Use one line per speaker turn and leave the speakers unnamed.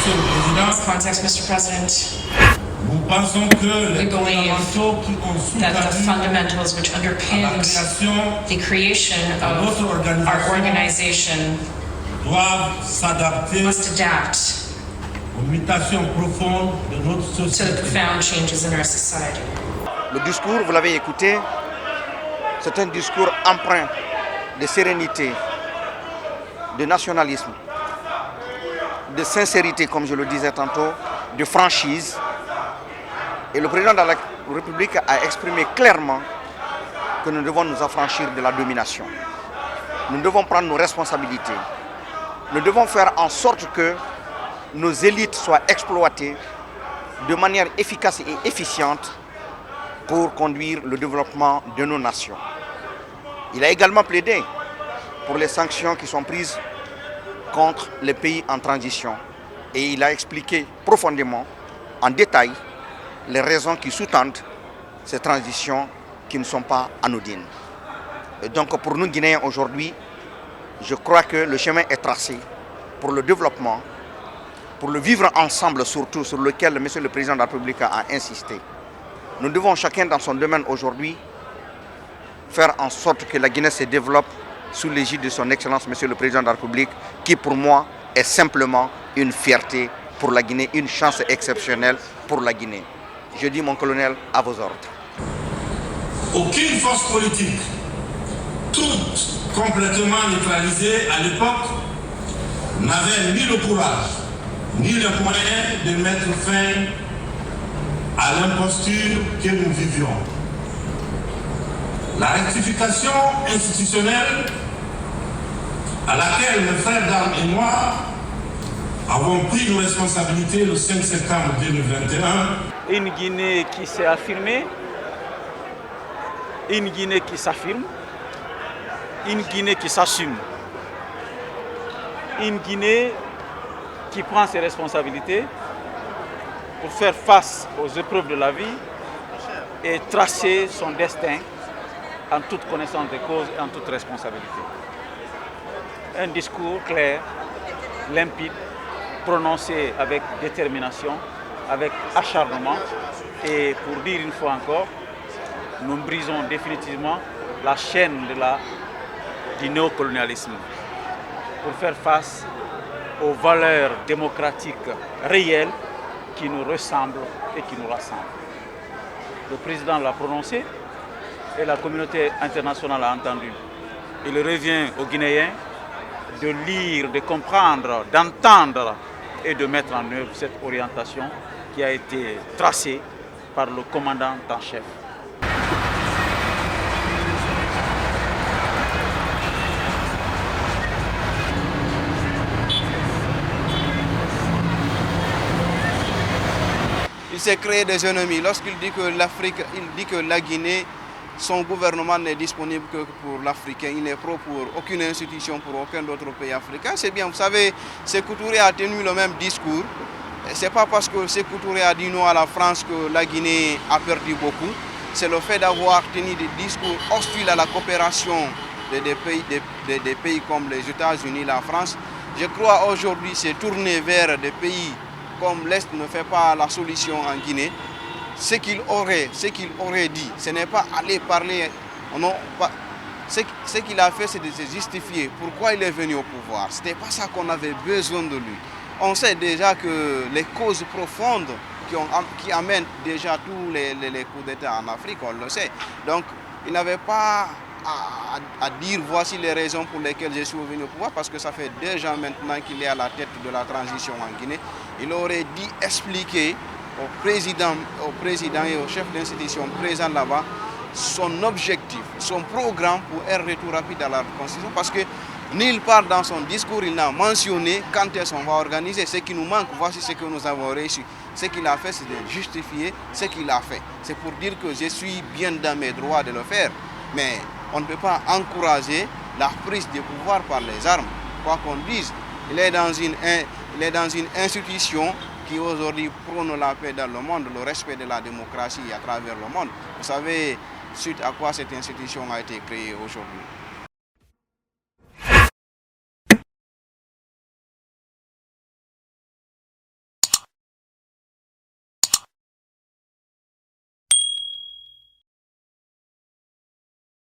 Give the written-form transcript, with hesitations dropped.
In this context, Mr. President,
nous pensons que
we
les
believe
fondamentaux qui ont
that the
sous-tendu
fundamentals which
la
underpinned
création
the creation
de
of
notre
our
organisation
organization
doivent s'adapter
must adapt
aux mutations profondes de notre
to the
société.
profound changes in our society.
Le discours, vous l'avez écouté, c'est un discours empreint de sérénité, de nationalisme, de sincérité, comme je le disais tantôt, de franchise. Et le président de la République a exprimé clairement que nous devons nous affranchir de la domination. Nous devons prendre nos responsabilités. Nous devons faire en sorte que nos élites soient exploitées de manière efficace et efficiente pour conduire le développement de nos nations. Il a également plaidé pour les sanctions qui sont prises contre les pays en transition. Et il a expliqué profondément, en détail, les raisons qui sous-tendent ces transitions qui ne sont pas anodines. Et donc pour nous Guinéens aujourd'hui, je crois que le chemin est tracé pour le développement, pour le vivre ensemble surtout, sur lequel M. le Président de la République a insisté. Nous devons chacun dans son domaine aujourd'hui faire en sorte que la Guinée se développe sous l'égide de son Excellence M. le Président de la République, qui pour moi est simplement une fierté pour la Guinée, une chance exceptionnelle pour la Guinée. Je dis mon colonel, à vos ordres.
Aucune force politique, toute complètement neutralisée à l'époque, n'avait ni le courage, ni les moyens de mettre fin à l'imposture que nous vivions. La rectification institutionnelle à laquelle mes frères d'armes et moi avons pris nos responsabilités le 5 septembre 2021.
Une Guinée qui s'est affirmée, une Guinée qui s'affirme, une Guinée qui s'assume, une Guinée qui prend ses responsabilités pour faire face aux épreuves de la vie et tracer son destin en toute connaissance des causes et en toute responsabilité. Un discours clair, limpide, prononcé avec détermination, avec acharnement. Et pour dire une fois encore, nous brisons définitivement la chaîne du néocolonialisme pour faire face aux valeurs démocratiques réelles qui nous ressemblent et qui nous rassemblent. Le président l'a prononcé et la communauté internationale a entendu. Il revient aux Guinéens de lire, de comprendre, d'entendre et de mettre en œuvre cette orientation qui a été tracée par le commandant en chef.
Il s'est créé des ennemis. Lorsqu'il dit que l'Afrique, il dit que la Guinée, son gouvernement n'est disponible que pour l'Africain. Il n'est pro pour aucune institution, pour aucun autre pays africain. C'est bien, vous savez, Sékou Touré a tenu le même discours. Ce n'est pas parce que Sékou Touré a dit non à la France que la Guinée a perdu beaucoup. C'est le fait d'avoir tenu des discours hostiles à la coopération des pays comme les États-Unis, la France. Je crois aujourd'hui c'est tourné vers des pays comme l'Est ne fait pas la solution en Guinée. Ce qu'il aurait dit, ce n'est pas aller parler, non, pas, ce qu'il a fait, c'est de se justifier pourquoi il est venu au pouvoir. Ce n'était pas ça qu'on avait besoin de lui. On sait déjà que les causes profondes qui amènent déjà tous les coups d'État en Afrique, on le sait. Donc, il n'avait pas à dire voici les raisons pour lesquelles je suis venu au pouvoir, parce que ça fait déjà maintenant qu'il est à la tête de la transition en Guinée. Il aurait dû expliquer au président et au chef d'institution présent là-bas son objectif, son programme pour un retour rapide à la Constitution, parce que nulle part dans son discours il n'a mentionné quand est-ce qu'on va organiser. Ce qui nous manque, voici ce que nous avons réussi. Ce qu'il a fait, c'est de justifier ce qu'il a fait. C'est pour dire que je suis bien dans mes droits de le faire, mais on ne peut pas encourager la prise de pouvoir par les armes. Quoi qu'on dise, il est dans une institution qui aujourd'hui prône la paix dans le monde, le respect de la démocratie à travers le monde. Vous savez, suite à quoi cette institution a été créée aujourd'hui.